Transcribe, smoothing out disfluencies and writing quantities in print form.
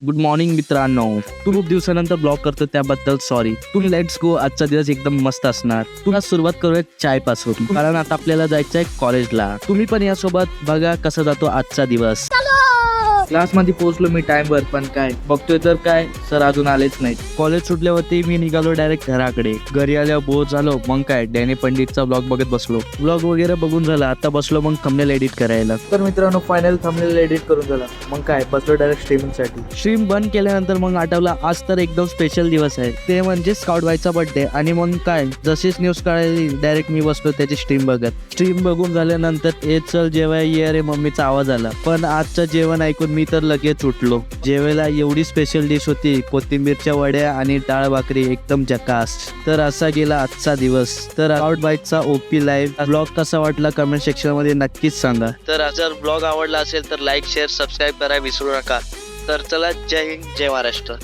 Good morning मित्रांनो. तू खूप दिवसानंतर ब्लॉग करतो त्याबद्दल सॉरी. Tu let's go. आजचा दिवस एकदम मस्त असणार. तुला सुरुवात करूया चाय पासून, कारण आता आपल्याला जायचंय कॉलेजला. तुम्ही पण यासोबत बघा कसा जातो आजचा दिवस. क्लासमध्ये पोहोचलो मी टाइमवर, पण काय बघतोय तर काय सर अजून आलेच नाहीत. कॉलेज सुटल्यावरती मी निघालो डायरेक्ट घराकडे. घरी आल्यावर बोर झालो, मग काय डॅनी पंडितचा ब्लॉग बघत बसलो. ब्लॉग वगैरे बघून झाला, आता बसलो मग थंबनेल एडिट करायला. तर मित्रांनो फायनल थंबनेल एडिट करून झाला, मग काय बसलो डायरेक्ट स्ट्रीमिंग साठी. स्ट्रीम बंद केल्यानंतर मग आठवला आज तर एकदम स्पेशल दिवस आहे, ते म्हणजे स्काउट बायचा बर्थडे. आणि मग काय जशीच न्यूज कळाली डायरेक्ट मी बसलो त्याची स्ट्रीम बघत. स्ट्रीम बघून झाल्यानंतर ए चल जेवाय ये रे मम्मीचा आवाज आला. पण आजचं जेवण ऐकून मी तर लगेच उठलो. जेवायला एवढी स्पेशल डिश होती, कोथिंबीरच्या वड्या आणि डाळ भाकरी, एकदम झकास. तर असा गेला आजचा दिवस. तर स्काउट बाईकचा ओपी लाईव्ह ब्लॉग कसा वाटला कमेंट सेक्शन मध्ये नक्कीच सांगा. तर जर ब्लॉग आवडला असेल तर लाईक शेअर सबस्क्राईब करायला विसरू नका. तर चला, जय हिंद जय महाराष्ट्र.